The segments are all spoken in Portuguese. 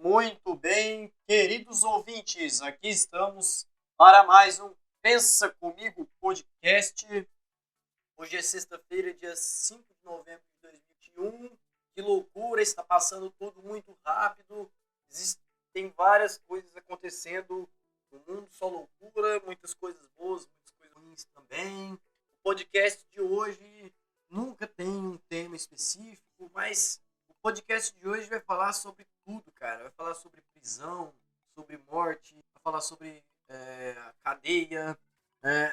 Muito bem, queridos ouvintes, aqui estamos para mais um Pensa Comigo podcast. Hoje é sexta-feira, dia 5 de novembro de 2021. Que loucura, está passando tudo muito rápido. Tem várias coisas acontecendo no mundo, só loucura, muitas coisas boas, muitas coisas ruins também. O podcast de hoje nunca tem um tema específico, mas o podcast de hoje vai falar sobre tudo, cara. Vai falar sobre prisão, sobre morte, vai falar sobre cadeia,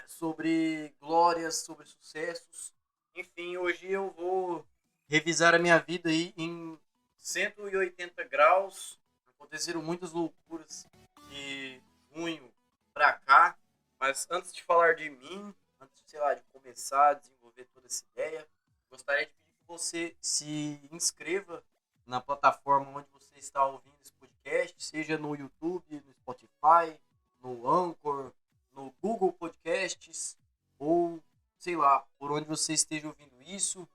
sobre glórias, sobre sucessos. Enfim, hoje eu vou revisar a minha vida aí em 180 graus. Aconteceram muitas loucuras de junho pra cá, mas antes de falar de mim, antes, sei lá, de começar a desenvolver toda essa ideia, gostaria de pedir que você se inscreva na plataforma onde você está ouvindo esse podcast, seja no YouTube, no Spotify, no Anchor, no Google Podcasts ou, sei lá, por onde você esteja ouvindo isso.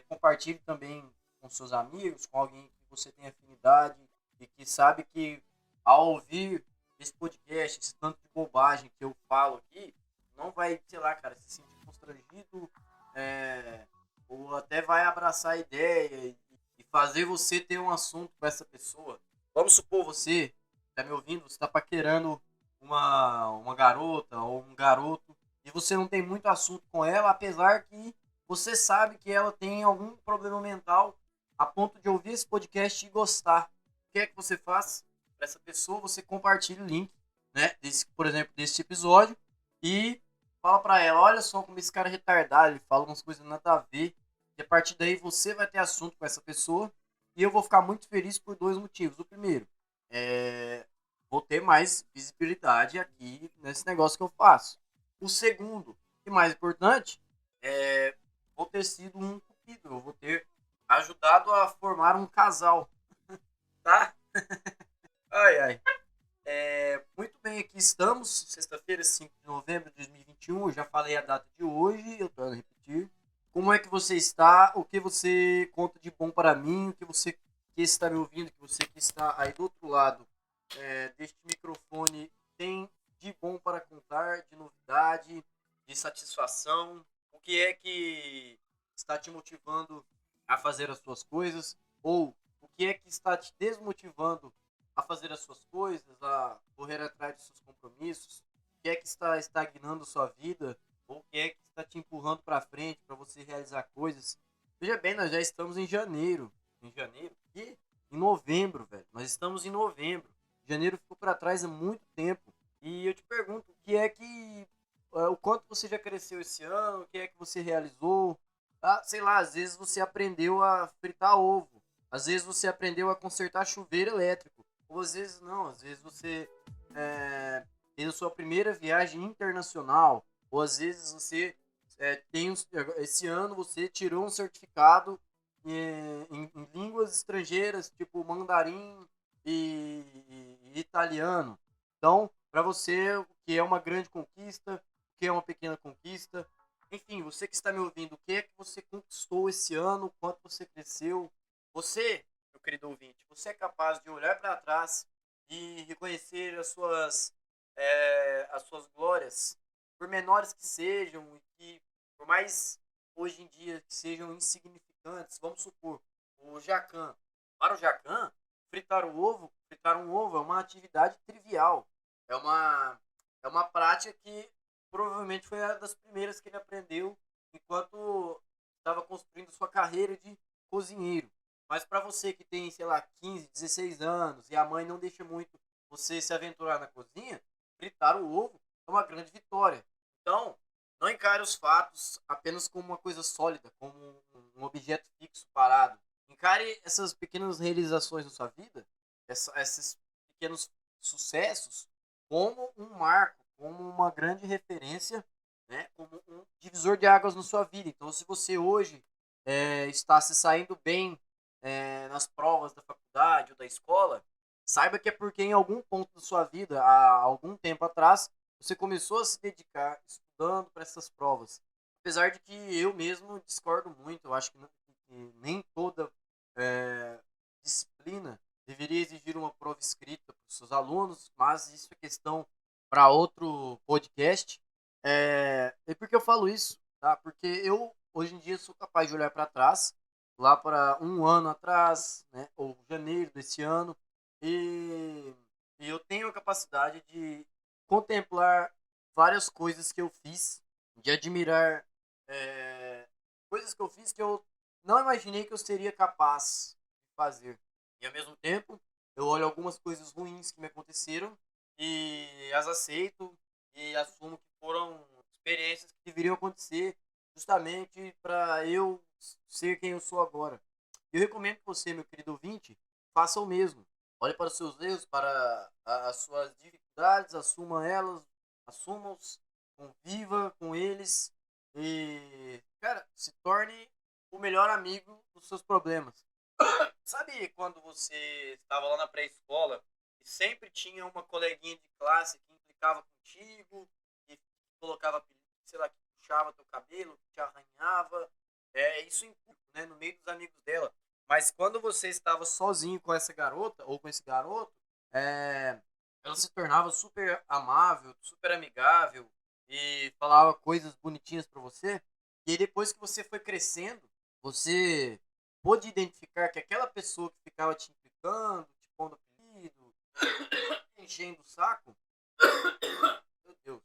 Compartilhe também com seus amigos, com alguém que você tem afinidade e que sabe que ao ouvir esse podcast, esse tanto de bobagem que eu falo aqui, não vai, sei lá, cara, se sentir constrangido, é, ou até vai abraçar a ideia e fazer você ter um assunto com essa pessoa. Vamos supor, você está me ouvindo, você está paquerando uma garota ou um garoto e você não tem muito assunto com ela, apesar que você sabe que ela tem algum problema mental a ponto de ouvir esse podcast e gostar. O que é que você faz? Para essa pessoa, você compartilha o link, né, por exemplo, desse episódio e fala para ela, olha só como esse cara é retardado, ele fala umas coisas nada a ver. E a partir daí você vai ter assunto com essa pessoa e eu vou ficar muito feliz por dois motivos. O primeiro, é, vou ter mais visibilidade aqui nesse negócio que eu faço. O segundo, e mais importante, vou ter sido um cupido, eu vou ter ajudado a formar um casal, tá? Ai, ai. Muito bem, aqui estamos, sexta-feira, 5 de novembro de 2021. Eu já falei a data de hoje, eu torno a repetir. Como é que você está? O que você conta de bom para mim? O que você que está me ouvindo, que você que está aí do outro lado deste microfone tem de bom para contar, de novidade, de satisfação? O que é que está te motivando a fazer as suas coisas? Ou o que é que está te desmotivando a fazer as suas coisas, a correr atrás dos seus compromissos? O que é que está estagnando sua vida? Ou o que é que está te empurrando para frente para você realizar coisas? Veja bem, nós já estamos em janeiro. Em janeiro? E em novembro, velho. Nós estamos em novembro. Janeiro ficou para trás há muito tempo. E eu te pergunto, o que é que o quanto você já cresceu esse ano? O que é que você realizou? Ah, sei lá, às vezes você aprendeu a fritar ovo. Às vezes você aprendeu a consertar chuveiro elétrico. Ou às vezes não, às vezes você fez a sua primeira viagem internacional. Ou às vezes você esse ano você tirou um certificado em línguas estrangeiras, tipo mandarim e italiano. Então, para você, o que é uma grande conquista, o que é uma pequena conquista. Enfim, você que está me ouvindo, o que é que você conquistou esse ano, quanto você cresceu? Você, meu querido ouvinte, você é capaz de olhar para trás e reconhecer as suas glórias, por menores que sejam, e que, por mais hoje em dia que sejam insignificantes, vamos supor, o Jacan. Para o Jacan, fritar um ovo é uma atividade trivial. É uma prática que provavelmente foi uma das primeiras que ele aprendeu enquanto estava construindo sua carreira de cozinheiro. Mas para você que tem, sei lá, 15, 16 anos e a mãe não deixa muito você se aventurar na cozinha, fritar o ovo é uma grande vitória. Então, não encare os fatos apenas como uma coisa sólida, como um objeto fixo, parado. Encare essas pequenas realizações na sua vida, esses pequenos sucessos, como um marco, como uma grande referência, né? Como um divisor de águas na sua vida. Então, se você hoje está se saindo bem nas provas da faculdade ou da escola, saiba que é porque em algum ponto da sua vida, há algum tempo atrás, você começou a se dedicar estudando para essas provas. Apesar de que eu mesmo discordo muito, eu acho que nem toda disciplina deveria exigir uma prova escrita para os seus alunos, mas isso é questão para outro podcast. E por que eu falo isso? Tá? Porque eu, hoje em dia, sou capaz de olhar para trás, lá para um ano atrás, né, ou janeiro desse ano, e, e eu tenho a capacidade de contemplar várias coisas que eu fiz, de admirar coisas que eu fiz que eu não imaginei que eu seria capaz de fazer. E ao mesmo tempo, eu olho algumas coisas ruins que me aconteceram e as aceito e assumo que foram experiências que deveriam acontecer justamente para eu ser quem eu sou agora. Eu recomendo que você, meu querido ouvinte, faça o mesmo. Olhe para os seus erros, para as suas dificuldades, assuma elas, assuma-os, conviva com eles e, cara, se torne o melhor amigo dos seus problemas. Sabe quando você estava lá na pré-escola e sempre tinha uma coleguinha de classe que implicava contigo e colocava, sei lá, que puxava teu cabelo, que te arranhava? Isso impulso, né, no meio dos amigos dela. Mas quando você estava sozinho com essa garota ou com esse garoto, é, ela se tornava super amável, super amigável e falava coisas bonitinhas para você. E aí, depois que você foi crescendo, você pôde identificar que aquela pessoa que ficava te implicando, te pondo apelido, enchendo o saco, meu Deus,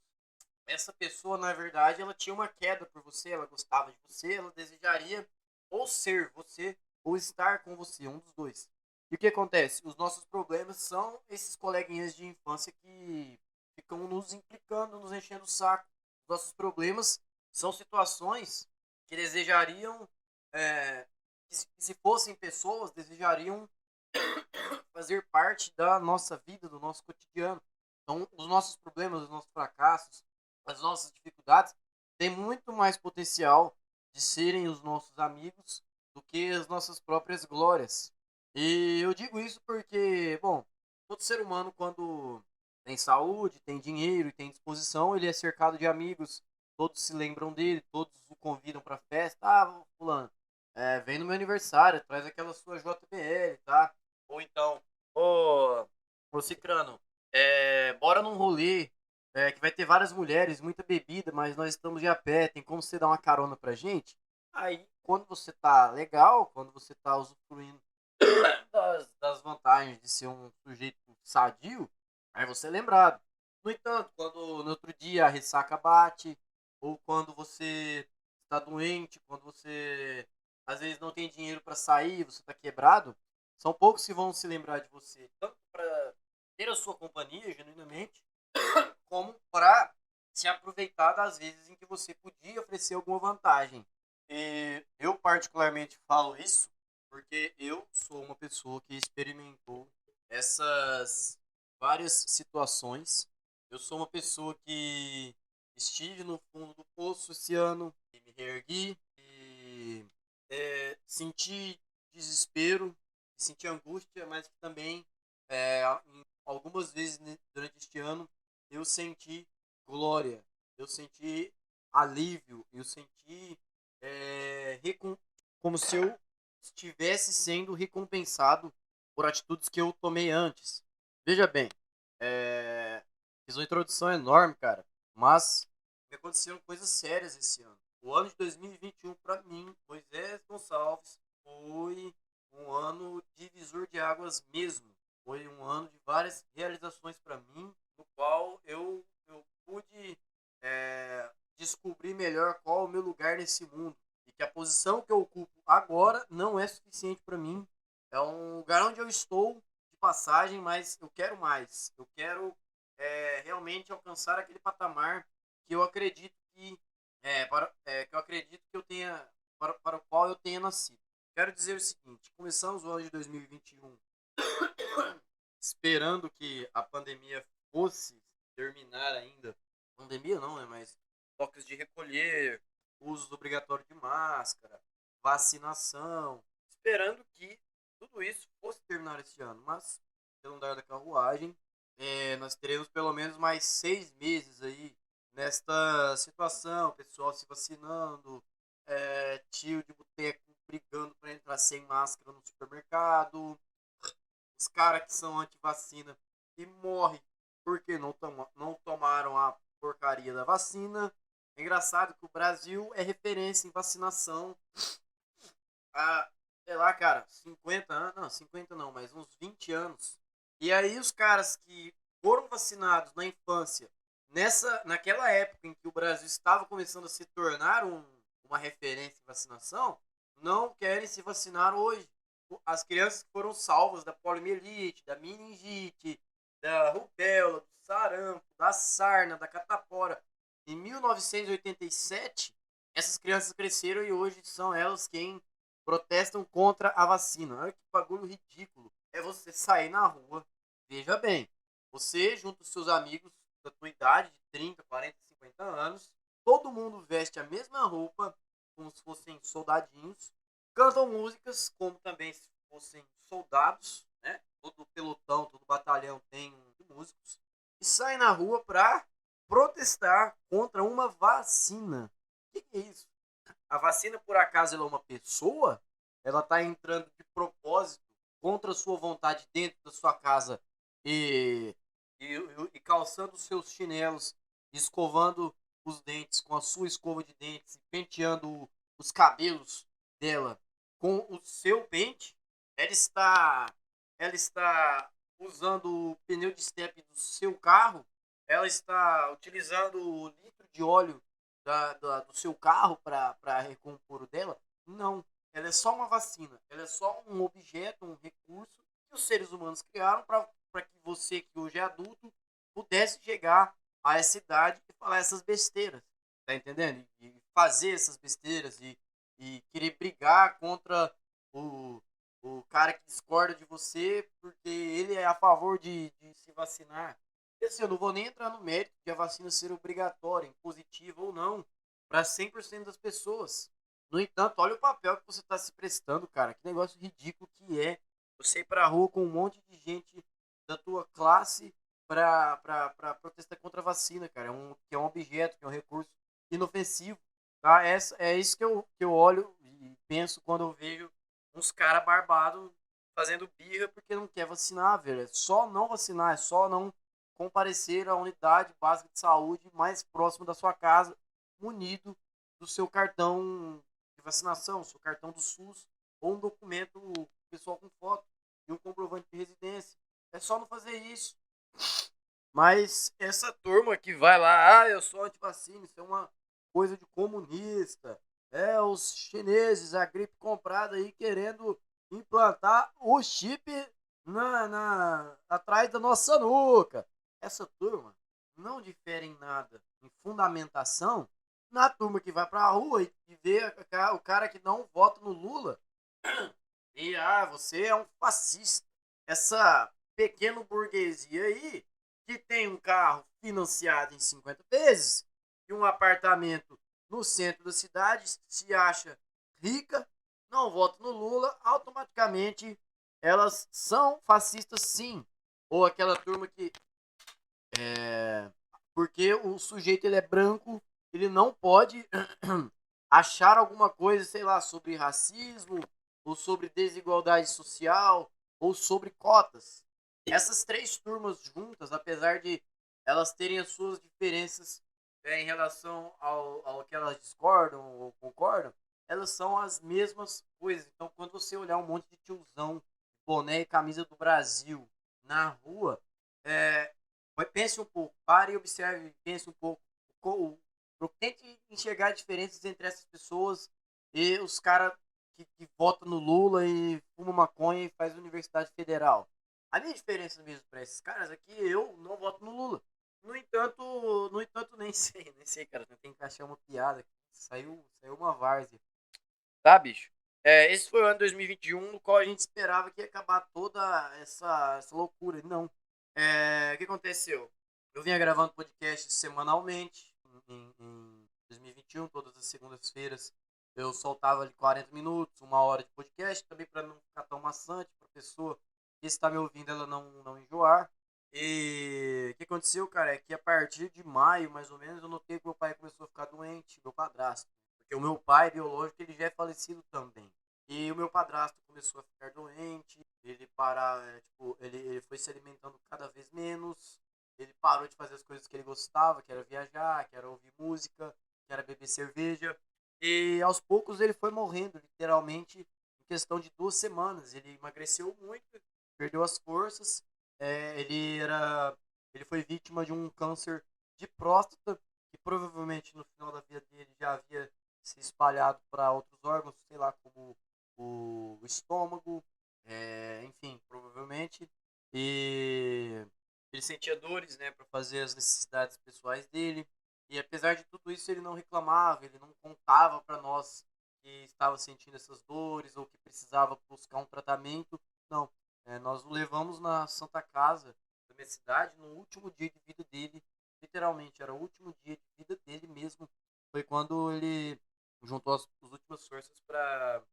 essa pessoa, na verdade, ela tinha uma queda por você, ela gostava de você, ela desejaria ou ser você, ou estar com você, um dos dois. E o que acontece? Os nossos problemas são esses coleguinhas de infância que ficam nos implicando, nos enchendo o saco. Os nossos problemas são situações que desejariam, que se fossem pessoas, desejariam fazer parte da nossa vida, do nosso cotidiano. Então, os nossos problemas, os nossos fracassos, as nossas dificuldades têm muito mais potencial de serem os nossos amigos do que as nossas próprias glórias. E eu digo isso porque, bom, todo ser humano, quando tem saúde, tem dinheiro e tem disposição, ele é cercado de amigos. Todos se lembram dele, todos o convidam para festa. Ah, fulano, vem no meu aniversário, traz aquela sua JBL, tá? Ou então, ô Cicrano, bora num rolê que vai ter várias mulheres, muita bebida, mas nós estamos de a pé, tem como você dar uma carona pra gente? Aí, quando você tá legal, quando você tá usufruindo das vantagens de ser um sujeito sadio, aí você é lembrado. No entanto, quando no outro dia a ressaca bate, ou quando você está doente, quando você às vezes não tem dinheiro para sair, você está quebrado, são poucos que vão se lembrar de você, tanto para ter a sua companhia, genuinamente, como para se aproveitar das vezes em que você podia oferecer alguma vantagem. E eu particularmente falo isso porque eu sou uma pessoa que experimentou essas várias situações. Eu sou uma pessoa que estive no fundo do poço esse ano e me reergui e senti desespero, senti angústia, mas que também em algumas vezes durante este ano eu senti glória, eu senti alívio, eu senti como se eu estivesse sendo recompensado por atitudes que eu tomei antes. Veja bem, fiz uma introdução enorme, cara, mas me aconteceram coisas sérias esse ano. O ano de 2021 para mim, Moisés Gonçalves, foi um ano divisor de águas mesmo. Foi um ano de várias realizações para mim, no qual eu pude descobrir melhor qual é o meu lugar nesse mundo. E que a posição que eu ocupo agora não é suficiente para mim. É um lugar onde eu estou de passagem, mas eu quero mais. Eu quero realmente alcançar aquele patamar que eu acredito que eu acredito que eu tenha para o qual eu tenha nascido. Quero dizer o seguinte: começamos o ano de 2021 esperando que a pandemia fosse terminar ainda. Pandemia não, né? Mas toques de recolher, uso obrigatório de máscara, vacinação, esperando que tudo isso fosse terminar este ano. Mas, pelo andar da carruagem, nós teremos pelo menos mais 6 meses aí nesta situação, pessoal se vacinando, tio de boteco brigando para entrar sem máscara no supermercado, os caras que são anti-vacina e morrem porque não tomaram a porcaria da vacina. É engraçado que o Brasil é referência em vacinação há, sei lá, cara, 50 anos, não, 50 não, mas uns 20 anos. E aí os caras que foram vacinados na infância, naquela época em que o Brasil estava começando a se tornar uma referência em vacinação, não querem se vacinar hoje. As crianças que foram salvas da poliomielite, da meningite, da rubéola, do sarampo, da sarna, da catapora, em 1987, essas crianças cresceram e hoje são elas quem protestam contra a vacina. Olha que bagulho ridículo. É você sair na rua, veja bem, você junto com seus amigos da tua idade, de 30, 40, 50 anos, todo mundo veste a mesma roupa, como se fossem soldadinhos, cantam músicas como também se fossem soldados, né? Todo pelotão, todo batalhão tem músicos, e saem na rua para protestar contra uma vacina. O que é isso? A vacina, por acaso, ela é uma pessoa? Ela está entrando de propósito contra a sua vontade dentro da sua casa e, e, e calçando os seus chinelos, escovando os dentes com a sua escova de dentes, penteando os cabelos dela com o seu pente. Ela está usando o pneu de estepe do seu carro. Ela está utilizando o litro de óleo do seu carro para recompor o dela? Não. Ela é só uma vacina. Ela é só um objeto, um recurso que os seres humanos criaram para que você, que hoje é adulto, pudesse chegar a essa idade e falar essas besteiras. Tá entendendo? E fazer essas besteiras e querer brigar contra o, o cara que discorda de você porque ele é a favor de se vacinar. Assim, eu não vou nem entrar no mérito de a vacina ser obrigatória, impositiva ou não, para 100% das pessoas. No entanto, olha o papel que você está se prestando, cara. Que negócio ridículo que é você ir pra rua com um monte de gente da tua classe para protestar contra a vacina, cara. Que é um objeto, que é um recurso inofensivo. Tá? É isso que eu olho e penso quando eu vejo uns caras barbados fazendo birra porque não quer vacinar, velho. É só não vacinar, é só não comparecer à unidade básica de saúde mais próxima da sua casa, munido do seu cartão de vacinação, seu cartão do SUS, ou um documento pessoal com foto e um comprovante de residência. É só não fazer isso. Mas essa turma que vai lá, eu sou antivacina, isso é uma coisa de comunista. É os chineses, a gripe comprada aí querendo implantar o chip atrás da nossa nuca. Essa turma não difere em nada em fundamentação na turma que vai pra rua e vê o cara que não vota no Lula e você é um fascista. Essa pequena burguesia aí que tem um carro financiado em 50 vezes e um apartamento no centro da cidade, se acha rica, não vota no Lula, automaticamente elas são fascistas sim. Ou aquela turma que porque o sujeito ele é branco, ele não pode achar alguma coisa, sei lá, sobre racismo, ou sobre desigualdade social, ou sobre cotas. Essas três turmas juntas, apesar de elas terem as suas diferenças em relação ao que elas discordam ou concordam, elas são as mesmas coisas. Então, quando você olhar um monte de tiozão, boné e camisa do Brasil na rua, é, pense um pouco, pare e observe, pense um pouco. Tente enxergar diferenças entre essas pessoas e os caras que votam no Lula e fumam maconha e faz universidade federal. A minha diferença mesmo para esses caras é que eu não voto no Lula. No entanto, nem sei, cara. Tem que achar uma piada aqui. Saiu uma várzea. Tá, bicho? Esse foi o ano 2021, no qual a gente esperava que ia acabar toda essa loucura. Não. O que aconteceu? Eu vinha gravando podcast semanalmente em 2021, todas as segundas-feiras. Eu soltava ali 40 minutos, uma hora de podcast, também para não ficar tão maçante, para a pessoa que está me ouvindo ela não enjoar. E o que aconteceu, cara, é que a partir de maio, mais ou menos, eu notei que meu pai começou a ficar doente, meu padrasto. Porque o meu pai biológico, ele já é falecido também. E o meu padrasto começou a ficar doente, ele parar, tipo, ele foi se alimentando cada vez menos, ele parou de fazer as coisas que ele gostava, que era viajar, que era ouvir música, que era beber cerveja. E aos poucos ele foi morrendo, literalmente, em questão de 2 semanas. Ele emagreceu muito, perdeu as forças. Ele foi vítima de um câncer de próstata, que provavelmente no final da vida dele já havia se espalhado para outros órgãos, sei lá, como o estômago, enfim, provavelmente. E ele sentia dores, né, para fazer as necessidades pessoais dele. E apesar de tudo isso, ele não reclamava, ele não contava para nós que estava sentindo essas dores ou que precisava buscar um tratamento. Não, nós o levamos na Santa Casa da minha cidade no último dia de vida dele. Literalmente, era o último dia de vida dele mesmo. Foi quando ele juntou as últimas forças para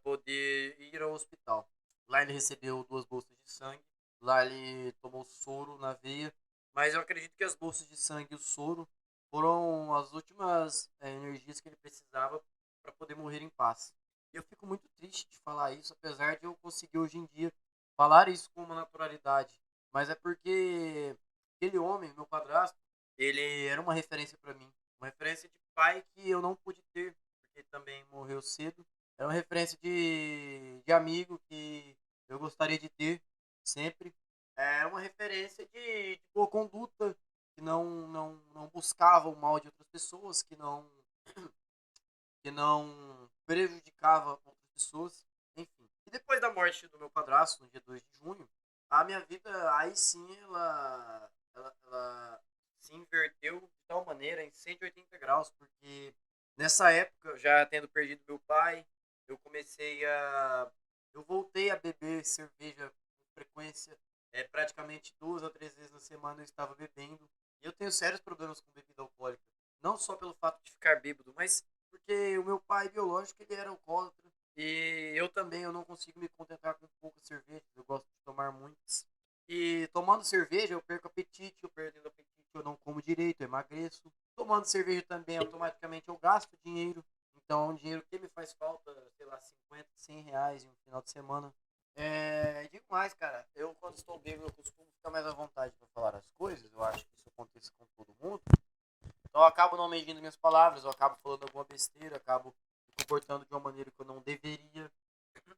poder ir ao hospital. Lá ele recebeu 2 bolsas de sangue, lá ele tomou soro na veia, mas eu acredito que as bolsas de sangue e o soro foram as últimas energias que ele precisava para poder morrer em paz. E eu fico muito triste de falar isso, apesar de eu conseguir hoje em dia falar isso com uma naturalidade. Mas é porque aquele homem, meu padrasto, ele era uma referência para mim. Uma referência de pai que eu não pude ter, porque também morreu cedo. Era uma referência de amigo que eu gostaria de ter sempre. É uma referência de boa conduta, que não buscava o mal de outras pessoas, que não prejudicava outras pessoas, enfim. E depois da morte do meu padrasto, no dia 2 de junho, a minha vida, aí sim, ela se inverteu de tal maneira, em 180 graus, porque nessa época, já tendo perdido meu pai, eu comecei a... Eu voltei a beber cerveja com frequência, praticamente 2 a 3 vezes na semana eu estava bebendo, e eu tenho sérios problemas com bebida alcoólica. Não só pelo fato de ficar bêbado, mas porque o meu pai biológico ele era alcoólatra e eu também eu não consigo me contentar com pouca cerveja, eu gosto de tomar muitas. E tomando cerveja eu perco apetite, eu perdendo apetite eu não como direito, eu emagreço. Tomando cerveja também automaticamente eu gasto dinheiro, então um dinheiro que me faz falta, sei lá, 50, 100 reais em um final de semana. Digo mais, cara, eu quando estou bêbado eu costumo ficar mais à vontade para falar as coisas, eu acho que isso acontece com todo mundo. Então eu acabo não medindo minhas palavras, eu acabo falando alguma besteira, acabo me comportando de uma maneira que eu não deveria.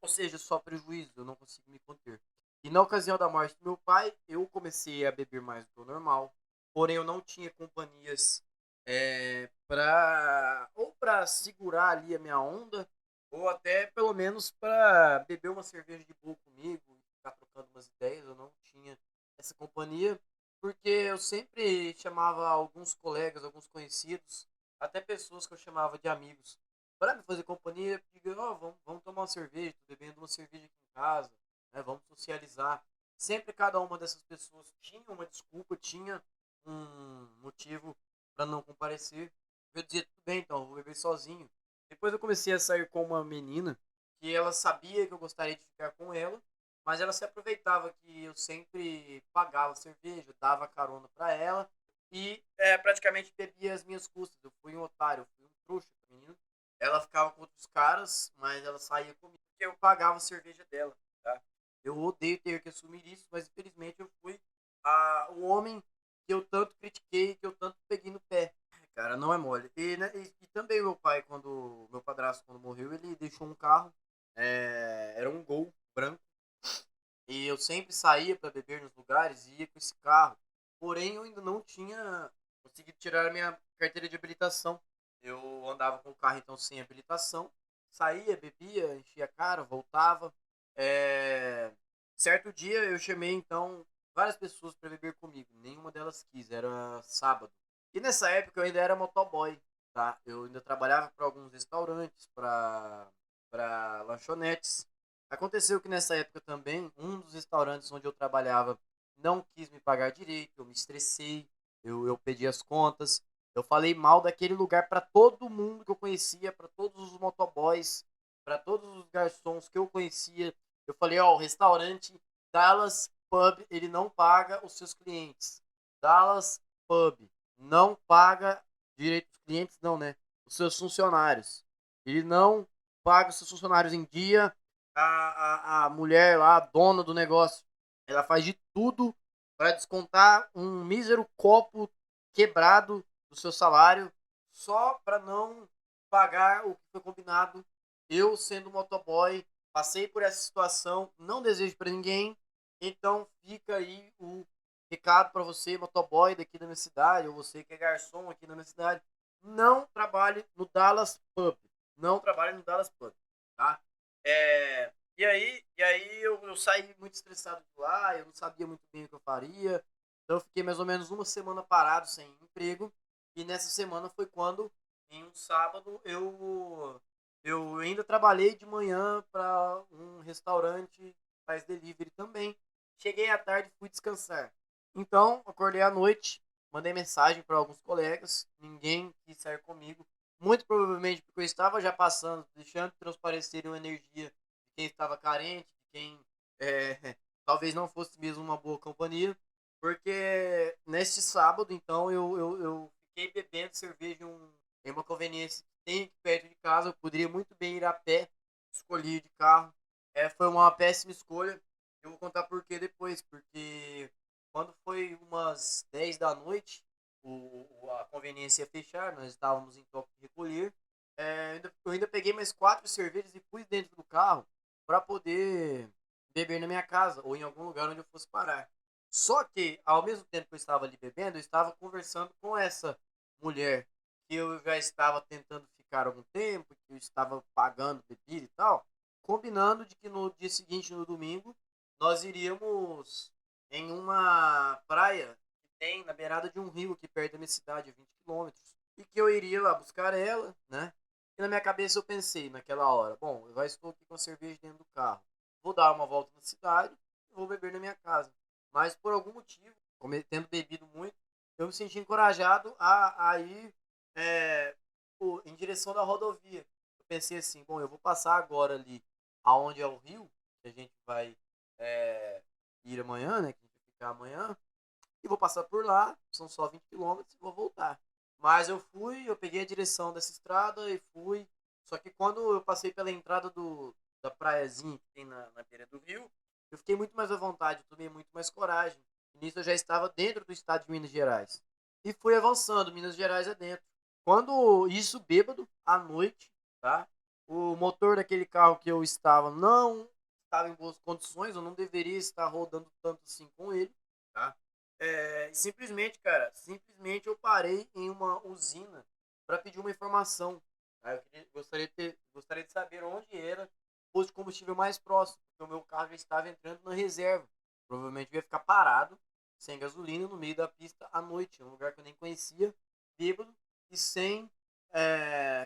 Ou seja, só prejuízo, eu não consigo me conter. E na ocasião da morte do meu pai, eu comecei a beber mais do que o normal. Porém, eu não tinha companhias para segurar ali a minha onda, ou até pelo menos para beber uma cerveja de boa comigo e ficar trocando umas ideias. Eu não tinha essa companhia, porque eu sempre chamava alguns colegas, alguns conhecidos, até pessoas que eu chamava de amigos, para me fazer companhia. Digo, ó, vamos tomar uma cerveja, tô bebendo uma cerveja aqui em casa, né, vamos socializar. Sempre cada uma dessas pessoas tinha uma desculpa, tinha um motivo para não comparecer. Eu dizia, tudo bem, então, eu vou beber sozinho. Depois eu comecei a sair com uma menina que ela sabia que eu gostaria de ficar com ela, mas ela se aproveitava que eu sempre pagava cerveja, dava carona para ela e praticamente bebia as minhas custas. Eu fui um otário, eu fui um trouxa com a menina. Ela ficava com outros caras, mas ela saía comigo porque eu pagava a cerveja dela, tá? Eu odeio ter que assumir isso, mas infelizmente eu fui o homem que eu tanto critiquei, que eu tanto peguei no pé. Cara, não é mole. E também meu pai, meu padrasto, quando morreu, ele deixou um carro, era um Gol branco, e eu sempre saía para beber nos lugares e ia com esse carro. Porém, eu ainda não tinha conseguido tirar a minha carteira de habilitação. Eu andava com o carro então sem habilitação, saía, bebia, enchia a cara, voltava. É, Certo dia eu chamei então várias pessoas para beber comigo. Nenhuma delas quis, era sábado. E nessa época eu ainda era motoboy, tá? Eu ainda trabalhava para alguns restaurantes, para lanchonetes. Aconteceu que nessa época também, um dos restaurantes onde eu trabalhava não quis me pagar direito, eu me estressei, eu pedi as contas, eu falei mal daquele lugar para todo mundo que eu conhecia, para todos os motoboys, para todos os garçons que eu conhecia. Eu falei, ó, o restaurante Dallas Pub, ele não paga os seus clientes. Dallas Pub não paga direito dos clientes, não, né? Os seus funcionários. Ele não paga os seus funcionários em dia, a mulher lá, a dona do negócio, ela faz de tudo para descontar um mísero copo quebrado do seu salário só para não pagar o que foi combinado. Eu, sendo motoboy, passei por essa situação, não desejo para ninguém, então fica aí o recado para você, motoboy daqui da minha cidade, ou você que é garçom aqui na minha cidade, não trabalhe no Dallas Pub. Não trabalhe no Dallas Pub, tá? E aí eu saí muito estressado de lá, eu não sabia muito bem o que eu faria. Então eu fiquei mais ou menos uma semana parado sem emprego. E nessa semana foi quando, em um sábado, eu ainda trabalhei de manhã para um restaurante que faz delivery também. Cheguei à tarde e fui descansar. Então, acordei à noite, mandei mensagem para alguns colegas, ninguém quis sair comigo. Muito provavelmente porque eu estava já passando, deixando transparecer uma energia de quem estava carente, de quem talvez não fosse mesmo uma boa companhia. Porque neste sábado, então, eu fiquei bebendo cerveja em uma conveniência que tem aqui perto de casa. Eu poderia muito bem ir a pé, escolhi de carro. Foi uma péssima escolha. Eu vou contar por quê depois. Porque quando foi umas 10 da noite, a conveniência ia fechar, nós estávamos em toque de recolher. Eu ainda peguei mais 4 cervejas e pus dentro do carro para poder beber na minha casa ou em algum lugar onde eu fosse parar. Só que, ao mesmo tempo que eu estava ali bebendo, eu estava conversando com essa mulher que eu já estava tentando ficar há algum tempo, que eu estava pagando bebida e tal, combinando de que no dia seguinte, no domingo, nós iríamos em uma praia que tem na beirada de um rio aqui perto da minha cidade, a 20 quilômetros, e que eu iria lá buscar ela, né? E na minha cabeça eu pensei naquela hora, bom, eu já estou aqui com a cerveja dentro do carro, vou dar uma volta na cidade e vou beber na minha casa. Mas por algum motivo, tendo bebido muito, eu me senti encorajado a ir em direção da rodovia. Eu pensei assim, bom, eu vou passar agora ali aonde é o rio, que a gente vai é, ir amanhã, né? Que a gente vai ficar amanhã. E vou passar por lá, são só 20 quilômetros e vou voltar. Mas eu peguei a direção dessa estrada e fui. Só que quando eu passei pela entrada da praiazinha que tem na beira do rio, eu fiquei muito mais à vontade, eu tomei muito mais coragem. E nisso eu já estava dentro do estado de Minas Gerais. E fui avançando, Minas Gerais adentro. Quando isso bêbado, à noite, tá? O motor daquele carro que eu estava não estava em boas condições, eu não deveria estar rodando tanto assim com ele, tá? Simplesmente, cara, simplesmente eu parei em uma usina para pedir uma informação. Gostaria de saber onde era o posto de combustível mais próximo, porque o meu carro já estava entrando na reserva. Provavelmente eu ia ficar parado, sem gasolina, no meio da pista à noite, um lugar que eu nem conhecia, bêbado e sem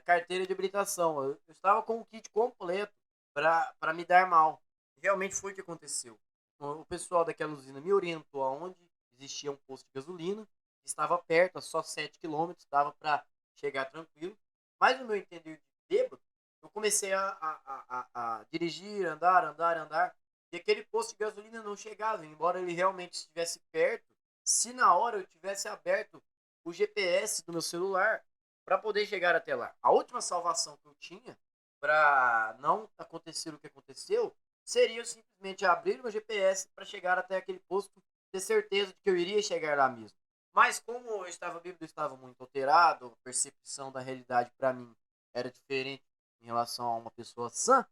carteira de habilitação. Eu estava com o kit completo para me dar mal. Realmente foi o que aconteceu. O pessoal daquela usina me orientou aonde existia um posto de gasolina, estava perto, a só 7 quilômetros, dava para chegar tranquilo. Mas no meu entender de bêbado, eu comecei a dirigir, andar, e aquele posto de gasolina não chegava, embora ele realmente estivesse perto. Se na hora eu tivesse aberto o GPS do meu celular para poder chegar até lá. A última salvação que eu tinha para não acontecer o que aconteceu seria eu simplesmente abrir o meu GPS para chegar até aquele posto, ter certeza de que eu iria chegar lá mesmo. Mas como eu estava bêbado, eu estava muito alterado, a percepção da realidade para mim era diferente em relação a uma pessoa sã,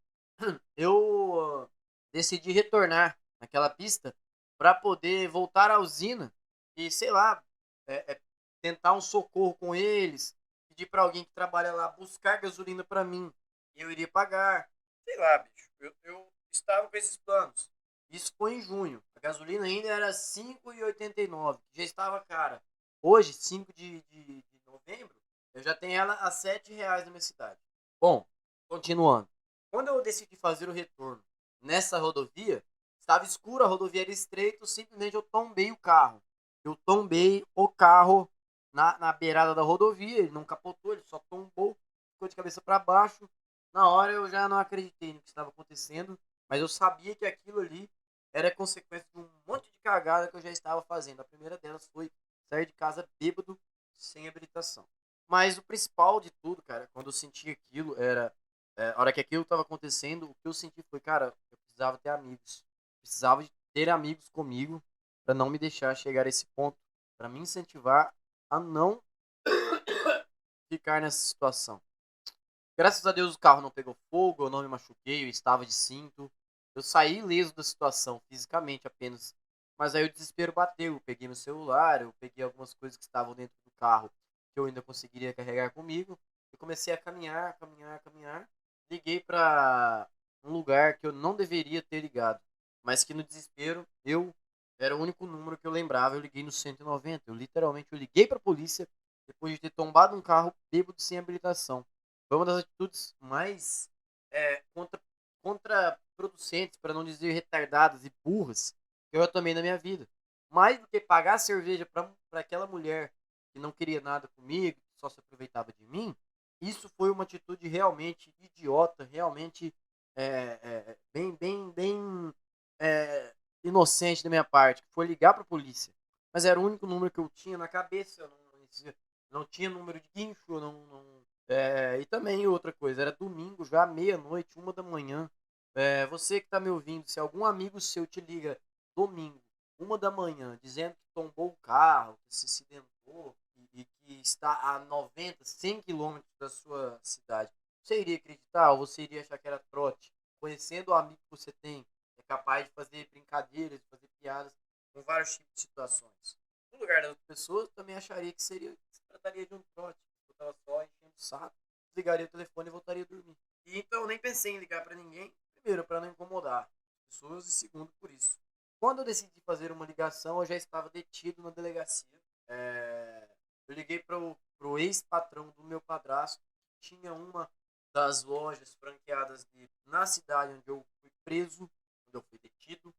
eu decidi retornar naquela pista para poder voltar à usina e, sei lá, tentar um socorro com eles, pedir para alguém que trabalha lá buscar gasolina para mim e eu iria pagar. Sei lá, bicho, eu estava com esses planos. Isso foi em junho. A gasolina ainda era 5,89, já estava cara. Hoje, 5 de novembro, eu já tenho ela a R$ 7 na minha cidade. Bom, continuando. Quando eu decidi fazer o retorno nessa rodovia, estava escuro, a rodovia era estreita, simplesmente eu tombei o carro. Eu tombei o carro na beirada da rodovia, ele não capotou, ele só tombou, ficou de cabeça para baixo. Na hora eu já não acreditei no que estava acontecendo, mas eu sabia que aquilo ali era consequência de um monte de cagada que eu já estava fazendo. A primeira delas foi sair de casa bêbado, sem habilitação. Mas o principal de tudo, cara, quando eu senti aquilo, era A hora que aquilo tava acontecendo, o que eu senti foi, cara, eu precisava ter amigos. Precisava de ter amigos comigo pra não me deixar chegar a esse ponto, pra me incentivar a não ficar nessa situação. Graças a Deus o carro não pegou fogo, eu não me machuquei, eu estava de cinto. Eu saí ileso da situação, fisicamente apenas. Mas aí o desespero bateu, eu peguei meu celular, eu peguei algumas coisas que estavam dentro do carro que eu ainda conseguiria carregar comigo. E comecei a caminhar, caminhar, caminhar. Liguei para um lugar que eu não deveria ter ligado, mas que no desespero eu era o único número que eu lembrava. Eu liguei no 190. Eu liguei para a polícia depois de ter tombado um carro bêbado sem habilitação. Foi uma das atitudes mais contra, contraproducentes, para não dizer retardadas e burras, que eu já tomei na minha vida. Mais do que pagar cerveja para aquela mulher que não queria nada comigo, que só se aproveitava de mim, isso foi uma atitude realmente idiota, realmente bem inocente da minha parte, que foi ligar para a polícia. Mas era o único número que eu tinha na cabeça, eu não tinha número de guincho, eu e também outra coisa, era domingo, já meia-noite, 1 da manhã. Você que está me ouvindo, se algum amigo seu te liga domingo, 1 da manhã, dizendo que tombou o carro, que se acidentou e que está a 90, 100 quilômetros da sua cidade, você iria acreditar ou você iria achar que era trote? Conhecendo o amigo que você tem, é capaz de fazer brincadeiras, de fazer piadas com vários tipos de situações. No lugar das outras pessoas, também acharia que se trataria de um trote. Eu estava só enchendo o saco, desligaria o telefone e voltaria a dormir. E então eu nem pensei em ligar para ninguém, primeiro, para não incomodar as pessoas e segundo, por isso. Quando eu decidi fazer uma ligação, eu já estava detido na delegacia. Eu liguei para o ex-patrão do meu padrasto, que tinha uma das lojas franqueadas na cidade onde eu fui preso, onde eu fui detido.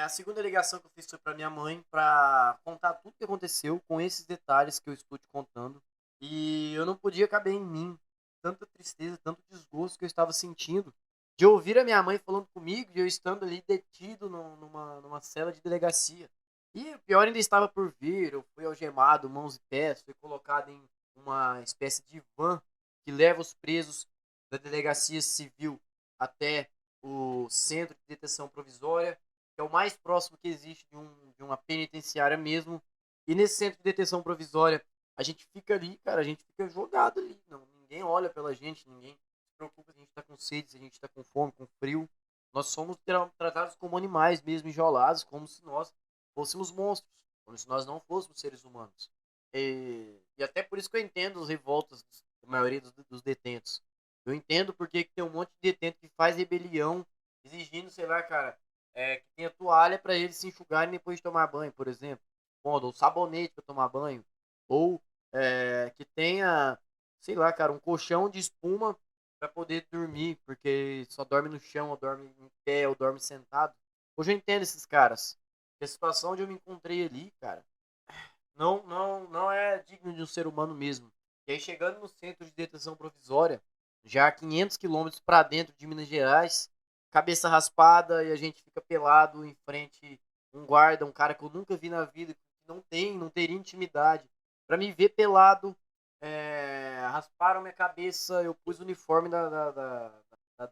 A segunda ligação que eu fiz foi para minha mãe, para contar tudo o que aconteceu com esses detalhes que eu estou te contando. E eu não podia caber em mim tanta tristeza, tanto desgosto que eu estava sentindo de ouvir a minha mãe falando comigo e eu estando ali detido numa cela de delegacia. E o pior ainda estava por vir, eu fui algemado, mãos e pés, fui colocado em uma espécie de van que leva os presos da delegacia civil até o centro de detenção provisória, que é o mais próximo que existe de uma penitenciária mesmo. E nesse centro de detenção provisória, a gente fica ali, cara, a gente fica jogado ali. Não, ninguém olha pela gente, ninguém se preocupa se a gente tá com sede, se a gente tá com fome, com frio. Nós somos tratados como animais mesmo, enjaulados, como se nós fôssemos monstros, como se nós não fôssemos seres humanos. E até por isso que eu entendo as revoltas da maioria dos detentos. Eu entendo porque tem um monte de detento que faz rebelião, exigindo, sei lá, cara, que tenha toalha para eles se enxugarem depois de tomar banho, por exemplo. Ou sabonete para tomar banho. Ou que tenha, sei lá, cara, um colchão de espuma para poder dormir, porque só dorme no chão, ou dorme em pé, ou dorme sentado. Hoje eu entendo esses caras. A situação onde eu me encontrei ali, cara, não é digno de um ser humano mesmo. E aí chegando no centro de detenção provisória, já a 500 quilômetros para dentro de Minas Gerais, cabeça raspada e a gente fica pelado em frente um guarda, um cara que eu nunca vi na vida, que não teria intimidade. Para me ver pelado, rasparam minha cabeça, eu pus o uniforme da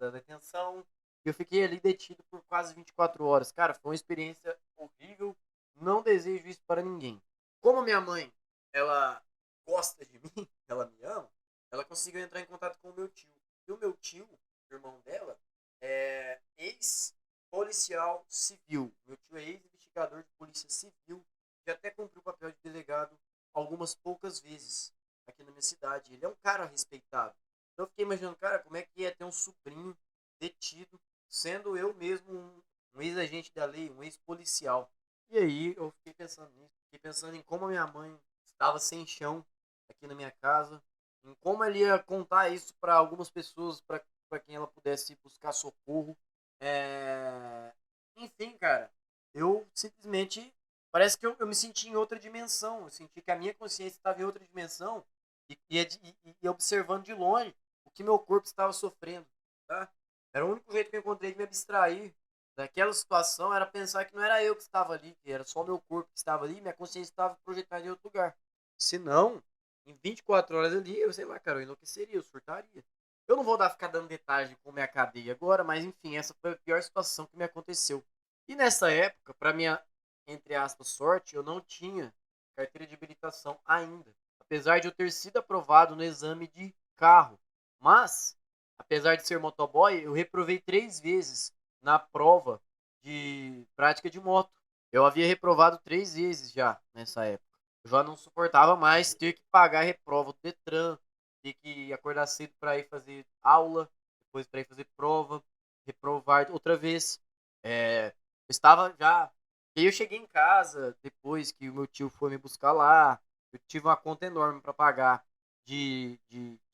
detenção e eu fiquei ali detido por quase 24 horas. Cara, foi uma experiência horrível, não desejo isso para ninguém. Como minha mãe, ela gosta de mim, ela me ama, ela conseguiu entrar em contato com o meu tio. E o meu tio, irmão dela, é ex-policial civil. Meu tio é ex-investigador de polícia civil e até cumpriu o papel de delegado algumas poucas vezes aqui na minha cidade. Ele é um cara respeitado. Então eu fiquei imaginando, cara, como é que ia ter um sobrinho detido, sendo eu mesmo um ex-agente da lei, um ex-policial. E aí eu fiquei pensando nisso, fiquei pensando em como a minha mãe estava sem chão aqui na minha casa, em como ela ia contar isso para algumas pessoas, para quem ela pudesse buscar socorro. Enfim, cara, eu simplesmente parece que eu me senti em outra dimensão, eu senti que a minha consciência estava em outra dimensão e observando de longe o que meu corpo estava sofrendo, tá? Era o único jeito que eu encontrei de me abstrair daquela situação, era pensar que não era eu que estava ali, que era só meu corpo que estava ali, minha consciência estava projetada em outro lugar. Se não, em 24 horas ali, eu sei lá, cara, eu enlouqueceria, eu surtaria. Eu não vou ficar dando detalhes de como é a cadeia agora, mas enfim, essa foi a pior situação que me aconteceu. E nessa época, para minha, entre aspas, sorte, eu não tinha carteira de habilitação ainda. Apesar de eu ter sido aprovado no exame de carro. Mas, apesar de ser motoboy, eu reprovei 3 vezes na prova de prática de moto. Eu havia reprovado 3 vezes já nessa época. Eu já não suportava mais ter que pagar a reprova do Detran, ter que acordar cedo para ir fazer aula, depois para ir fazer prova, reprovar outra vez. Eu estava já. E aí eu cheguei em casa depois que o meu tio foi me buscar lá. Eu tive uma conta enorme para pagar de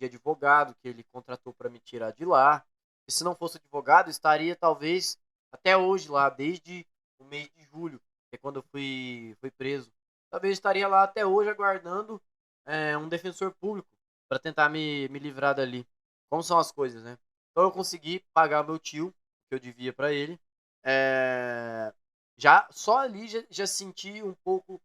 advogado que ele contratou para me tirar de lá. E se não fosse advogado, eu estaria talvez até hoje lá, desde o mês de julho, que é quando eu fui preso. Talvez estaria lá até hoje aguardando um defensor público para tentar me livrar dali. Como são as coisas, né? Então eu consegui pagar meu tio, que eu devia para ele. É, já só ali já senti um pouco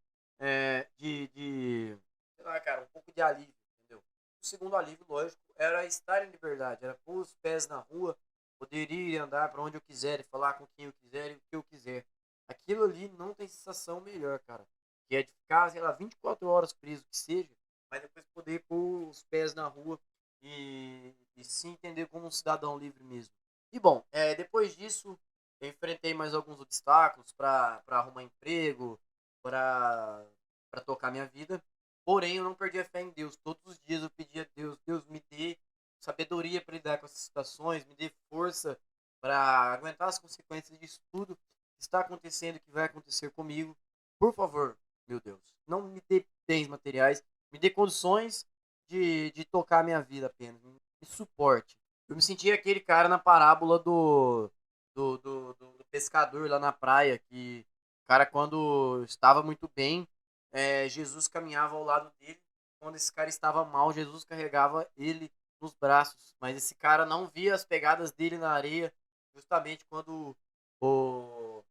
de sei lá, cara, um pouco de alívio, entendeu? O segundo alívio, lógico, era estar em liberdade, era pôr os pés na rua, poder ir e andar para onde eu quiser, falar com quem eu quiser e o que eu quiser. Aquilo ali não tem sensação melhor, cara. Que é de ficar, sei lá, 24 horas preso que seja, mas depois poder pôr os pés na rua e se entender como um cidadão livre mesmo. E bom, depois disso, eu enfrentei mais alguns obstáculos para arrumar emprego, para tocar minha vida. Porém, eu não perdi a fé em Deus. Todos os dias eu pedia a Deus, Deus me dê sabedoria para lidar com essas situações, me dê força para aguentar as consequências disso tudo que está acontecendo e que vai acontecer comigo. Por favor, meu Deus, não me dê bens materiais, me dê condições de tocar a minha vida apenas. Me suporte. Eu me senti aquele cara na parábola do pescador lá na praia, que o cara, quando estava muito bem, Jesus caminhava ao lado dele. Quando esse cara estava mal, Jesus carregava ele nos braços. Mas esse cara não via as pegadas dele na areia, justamente o,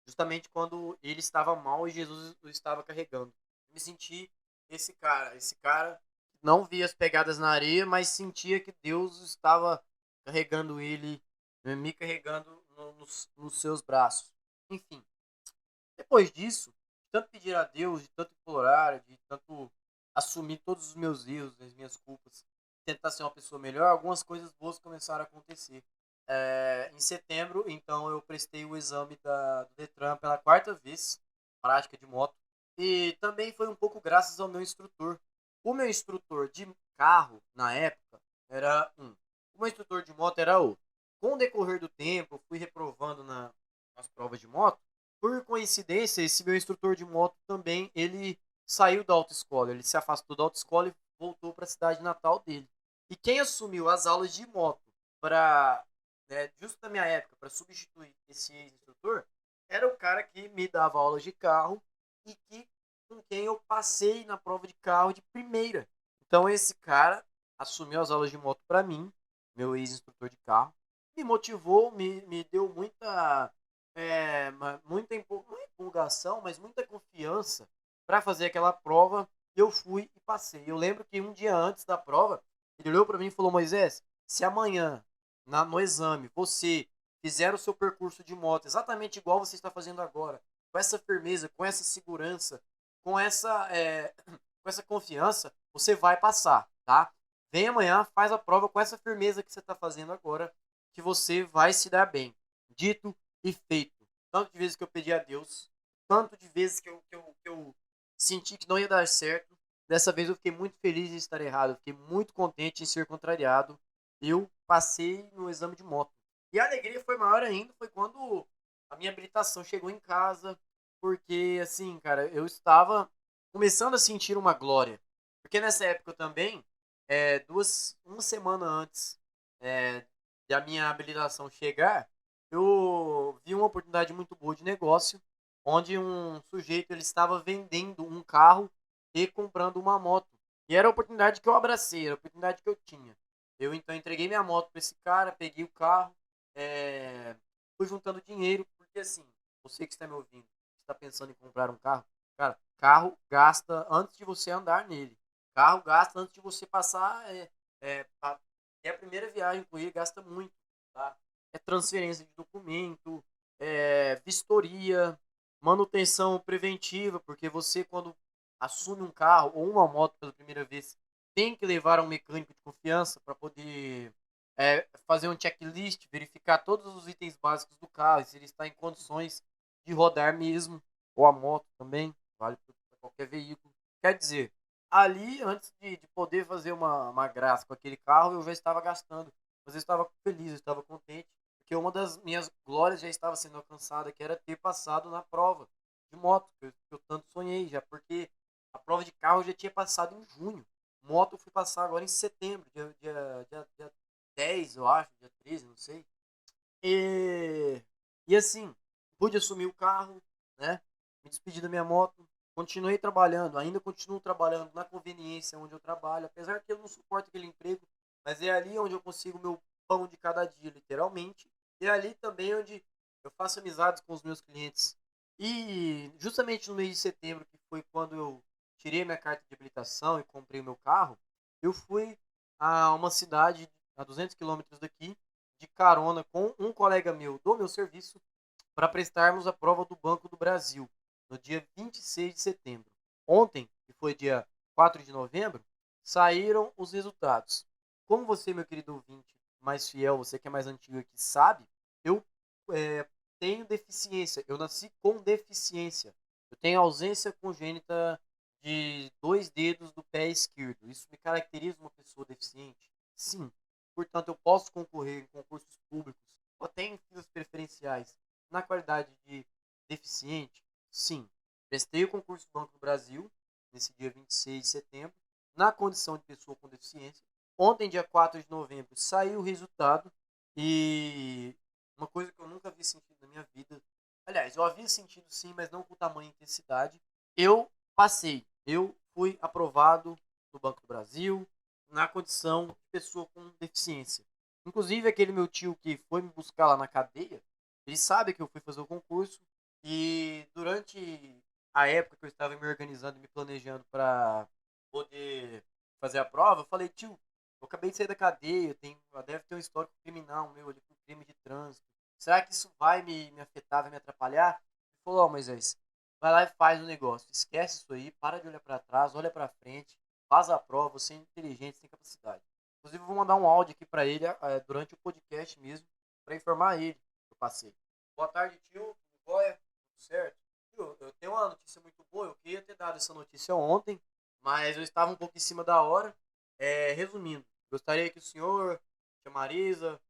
justamente quando ele estava mal e Jesus o estava carregando. Eu me senti esse cara não via as pegadas na areia, mas sentia que Deus estava carregando ele, me carregando nos seus braços. Enfim, depois disso, de tanto pedir a Deus, de tanto implorar, de tanto assumir todos os meus erros, as minhas culpas, tentar ser uma pessoa melhor, algumas coisas boas começaram a acontecer. Em setembro, então, eu prestei o exame do Detran pela 4ª vez, prática de moto. E também foi um pouco graças ao meu instrutor. O meu instrutor de carro, na época, era um. O meu instrutor de moto era outro. Com o decorrer do tempo, eu fui reprovando nas provas de moto. Por coincidência, esse meu instrutor de moto também, ele saiu da autoescola. Ele se afastou da autoescola e voltou para a cidade natal dele. E quem assumiu as aulas de moto para, justo na minha época, para substituir esse ex-instrutor, era o cara que me dava aulas de carro e com quem eu passei na prova de carro de primeira. Então esse cara assumiu as aulas de moto para mim, meu ex-instrutor de carro, me motivou, me deu muita não é empolgação, mas muita confiança para fazer aquela prova. Eu fui e passei. Eu lembro que um dia antes da prova, ele olhou para mim e falou: Moisés, se amanhã, no exame, você fizer o seu percurso de moto exatamente igual você está fazendo agora, com essa firmeza, com essa segurança, com com essa confiança, você vai passar, tá? Vem amanhã, faz a prova com essa firmeza que você está fazendo agora, que você vai se dar bem. Dito e feito. Tanto de vezes que eu pedi a Deus, tanto de vezes que eu senti que não ia dar certo. Dessa vez eu fiquei muito feliz em estar errado, eu fiquei muito contente em ser contrariado. Eu passei no exame de moto. E a alegria foi maior ainda, foi quando a minha habilitação chegou em casa, porque assim, cara, eu estava começando a sentir uma glória. Porque nessa época eu também, uma semana antes da minha habilitação chegar, eu vi uma oportunidade muito boa de negócio, onde um sujeito ele estava vendendo um carro e comprando uma moto. E era a oportunidade que eu abracei, era a oportunidade que eu tinha. Eu então entreguei minha moto para esse cara, peguei o carro, fui juntando dinheiro, porque assim, você que está me ouvindo, está pensando em comprar um carro, cara, carro gasta antes de você andar nele. Carro gasta antes de você passar E a primeira viagem com ele gasta muito, tá? É transferência de documento, é vistoria, manutenção preventiva, porque você quando assume um carro ou uma moto pela primeira vez, tem que levar a um mecânico de confiança para poder fazer um checklist, verificar todos os itens básicos do carro, se ele está em condições de rodar mesmo, ou a moto também, vale para qualquer veículo. Quer dizer, ali, antes de poder fazer uma graça com aquele carro, eu já estava gastando. Mas eu estava feliz, eu estava contente, porque uma das minhas glórias já estava sendo alcançada, que era ter passado na prova de moto, que eu tanto sonhei já, porque a prova de carro eu já tinha passado em junho. Moto eu fui passar agora em setembro, dia 10, eu acho, dia 13, não sei. E assim, pude assumir o carro, né? Me despedi da minha moto, continuei trabalhando, ainda continuo trabalhando na conveniência onde eu trabalho, apesar que eu não suporto aquele emprego, mas é ali onde eu consigo meu pão de cada dia, literalmente. E é ali também onde eu faço amizades com os meus clientes. E justamente no mês de setembro, que foi quando eu tirei minha carta de habilitação e comprei o meu carro, eu fui a uma cidade a 200 quilômetros daqui, de carona com um colega meu do meu serviço, para prestarmos a prova do Banco do Brasil, no dia 26 de setembro. Ontem, que foi dia 4 de novembro, saíram os resultados. Como você, meu querido ouvinte, mais fiel, você que é mais antigo aqui, sabe, eu tenho deficiência. Eu nasci com deficiência. Eu tenho ausência congênita de 2 dedos do pé esquerdo. Isso me caracteriza uma pessoa deficiente? Sim. Portanto, eu posso concorrer em concursos públicos ou até em filas preferenciais na qualidade de deficiente? Sim. Prestei o concurso do Banco do Brasil nesse dia 26 de setembro, na condição de pessoa com deficiência. Ontem, dia 4 de novembro, saiu o resultado e uma coisa que eu nunca havia sentido na minha vida. Aliás, eu havia sentido sim, mas não com tamanha intensidade. Eu passei. Eu fui aprovado no Banco do Brasil na condição de pessoa com deficiência. Inclusive, aquele meu tio que foi me buscar lá na cadeia, ele sabe que eu fui fazer o concurso e durante a época que eu estava me organizando e me planejando para poder fazer a prova, eu falei, tio, eu acabei de sair da cadeia, deve ter um histórico criminal meu ali por crime de trânsito. Será que isso vai me afetar, vai me atrapalhar? Ele falou, ó, Moisés, vai lá e faz o negócio. Esquece isso aí, para de olhar para trás, olha para frente, faz a prova, você é inteligente, você tem capacidade. Inclusive, eu vou mandar um áudio aqui para ele durante o podcast mesmo, para informar ele que eu passei. Boa tarde, tio. Tudo jóia? Tudo certo? Tio, eu tenho uma notícia muito boa. Eu queria ter dado essa notícia ontem, mas eu estava um pouco em cima da hora. Resumindo, gostaria que o senhor, tia Marisa,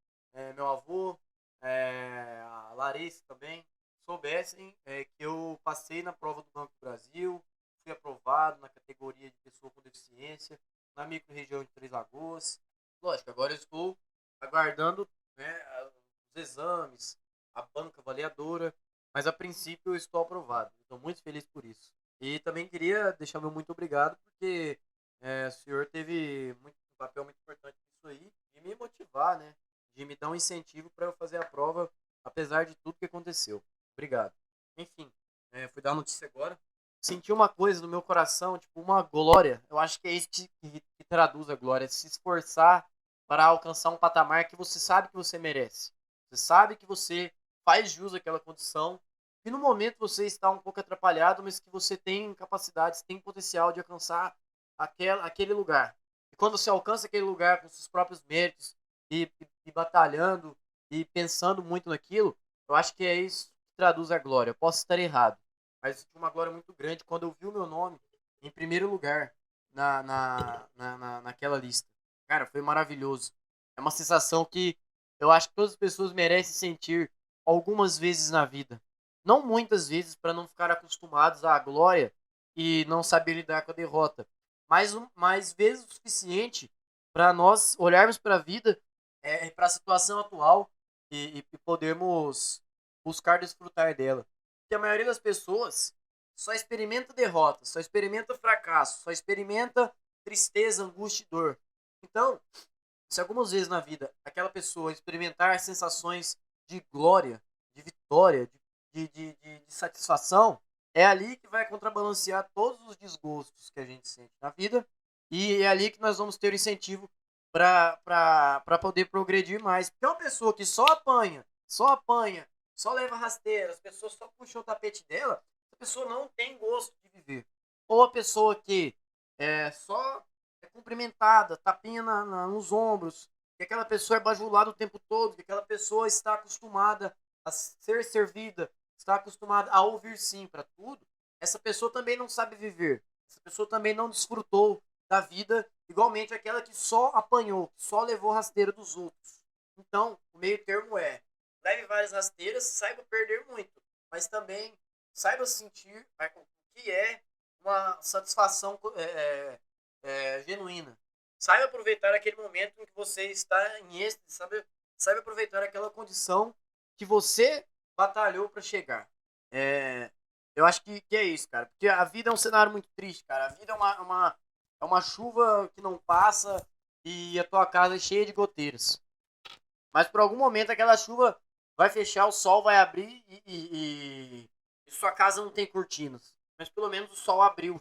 meu avô, a Larissa também, soubessem que eu passei na prova do Banco do Brasil, fui aprovado na categoria de pessoa com deficiência, na micro-região de Três Lagoas. Lógico, agora eu estou aguardando, né, os exames, a banca avaliadora, mas a princípio eu estou aprovado. Estou muito feliz por isso. E também queria deixar meu muito obrigado, porque o senhor teve um papel muito importante nisso aí, de me motivar, né? De me dar um incentivo para eu fazer a prova, apesar de tudo que aconteceu. Obrigado. Enfim, fui dar a notícia agora. Senti uma coisa no meu coração, tipo uma glória. Eu acho que é isso que traduz a glória. Se esforçar para alcançar um patamar que você sabe que você merece. Você sabe que você faz jus àquela condição. E no momento você está um pouco atrapalhado, mas que você tem capacidades, tem potencial de alcançar aquele lugar. E quando você alcança aquele lugar com seus próprios méritos e batalhando e pensando muito naquilo, eu acho que é isso que traduz a glória. Eu posso estar errado, mas eu tive uma glória muito grande quando eu vi o meu nome em primeiro lugar naquela lista. Cara, foi maravilhoso. É uma sensação que eu acho que todas as pessoas merecem sentir algumas vezes na vida. Não muitas vezes para não ficar acostumados à glória e não saber lidar com a derrota, mas mais vezes o suficiente para nós olharmos para a vida, para a situação atual e podermos buscar desfrutar dela. Porque a maioria das pessoas só experimenta derrota, só experimenta fracasso, só experimenta tristeza, angústia e dor. Então, se algumas vezes na vida aquela pessoa experimentar sensações de glória, de vitória, de satisfação, é ali que vai contrabalancear todos os desgostos que a gente sente na vida e é ali que nós vamos ter o incentivo para poder progredir mais. Porque uma pessoa que só leva rasteira, as pessoas só puxam o tapete dela, a pessoa não tem gosto de viver. Ou a pessoa que só é cumprimentada, tapinha nos ombros, que aquela pessoa é bajulada o tempo todo, que aquela pessoa está acostumada a ser servida, está acostumada a ouvir sim para tudo, essa pessoa também não sabe viver. Essa pessoa também não desfrutou da vida, igualmente aquela que só apanhou, que só levou rasteira dos outros. Então, o meio termo é: leve várias rasteiras, saiba perder muito, mas também saiba sentir o que é uma satisfação genuína. Saiba aproveitar aquele momento em que você está em êxtase, saiba aproveitar aquela condição que você batalhou para chegar. Eu acho que é isso, cara. Porque a vida é um cenário muito triste, cara. A vida é uma chuva que não passa e a tua casa é cheia de goteiras. Mas por algum momento aquela chuva vai fechar, o sol vai abrir e sua casa não tem cortinas. Mas pelo menos o sol abriu.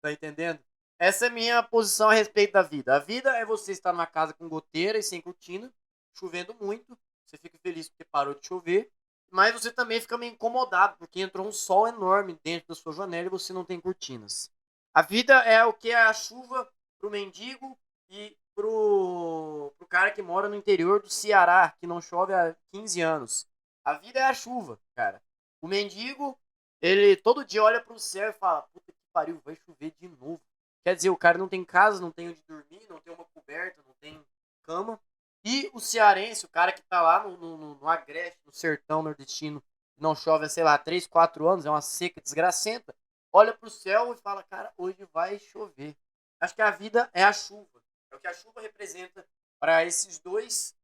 Tá entendendo? Essa é a minha posição a respeito da vida. A vida é você estar numa casa com goteira e sem cortina, chovendo muito. Você fica feliz porque parou de chover. Mas você também fica meio incomodado porque entrou um sol enorme dentro da sua janela e você não tem cortinas. A vida é o que é a chuva pro mendigo e pro cara que mora no interior do Ceará, que não chove há 15 anos. A vida é a chuva, cara. O mendigo, ele todo dia olha pro céu e fala: puta que pariu, vai chover de novo. Quer dizer, o cara não tem casa, não tem onde dormir, não tem uma coberta, não tem cama. E o cearense, o cara que tá lá no Agreste, no sertão nordestino, não chove há, sei lá, 3, 4 anos, é uma seca desgracenta, olha pro céu e fala: cara, hoje vai chover. Acho que a vida é a chuva. É o que a chuva representa para esses dois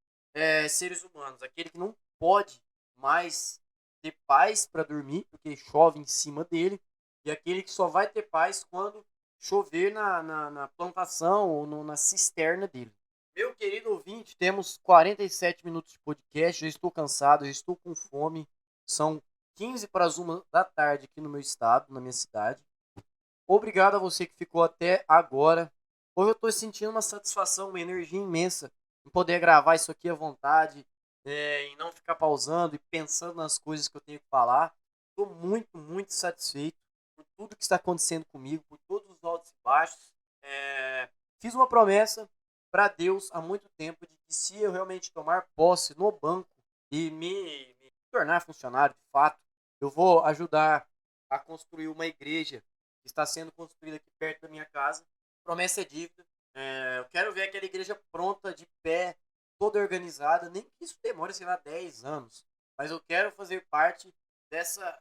seres humanos. Aquele que não pode mais ter paz para dormir, porque chove em cima dele, e aquele que só vai ter paz quando chover na plantação ou na cisterna dele. Meu querido ouvinte, temos 47 minutos de podcast, já estou cansado, já estou com fome. São 15 para as 1 da tarde aqui no meu estado, na minha cidade. Obrigado a você que ficou até agora. Hoje eu estou sentindo uma satisfação, uma energia imensa em poder gravar isso aqui à vontade, em não ficar pausando e pensando nas coisas que eu tenho que falar. Estou muito, muito satisfeito por tudo que está acontecendo comigo, por todos os altos e baixos. Fiz uma promessa para Deus há muito tempo de que se eu realmente tomar posse no banco e me tornar funcionário de fato, eu vou ajudar a construir uma igreja que está sendo construída aqui perto da minha casa. Promessa é dívida. Eu quero ver aquela igreja pronta, de pé, toda organizada, nem que isso demore, sei lá, 10 anos. Mas eu quero fazer parte dessa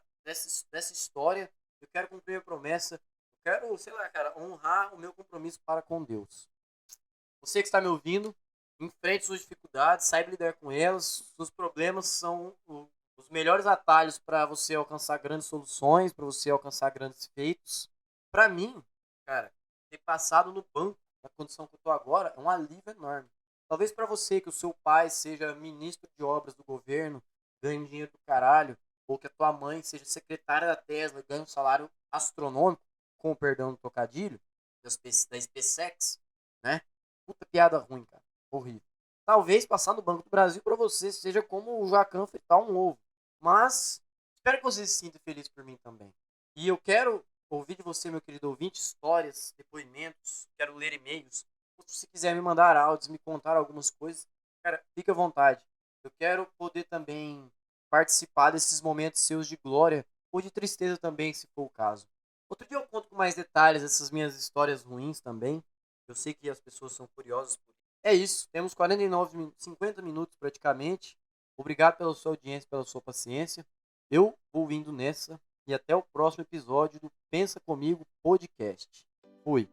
história. Eu quero cumprir a promessa. Eu quero, sei lá, cara, honrar o meu compromisso para com Deus. Você que está me ouvindo, enfrente suas dificuldades, saiba lidar com elas. Seus problemas são os melhores atalhos para você alcançar grandes soluções, para você alcançar grandes feitos. Para mim, cara, ter passado no banco, na condição que eu estou agora, é um alívio enorme. Talvez para você, que o seu pai seja ministro de obras do governo, ganhe dinheiro do caralho, ou que a tua mãe seja secretária da Tesla, ganhe um salário astronômico, com o perdão do trocadilho, da SpaceX, né? Puta piada ruim, cara. Horrível. Talvez passar no Banco do Brasil para você seja como o Jacan fritar um ovo. Mas espero que você se sinta feliz por mim também. E eu quero ouvir de você, meu querido ouvinte, histórias, depoimentos, quero ler e-mails. Se você quiser me mandar áudios, me contar algumas coisas, cara, fique à vontade. Eu quero poder também participar desses momentos seus de glória ou de tristeza também, se for o caso. Outro dia eu conto com mais detalhes essas minhas histórias ruins também. Eu sei que as pessoas são curiosas por isso. É isso, temos 49, 50 minutos praticamente. Obrigado pela sua audiência, pela sua paciência. Eu vou indo nessa e até o próximo episódio do Pensa Comigo Podcast. Fui.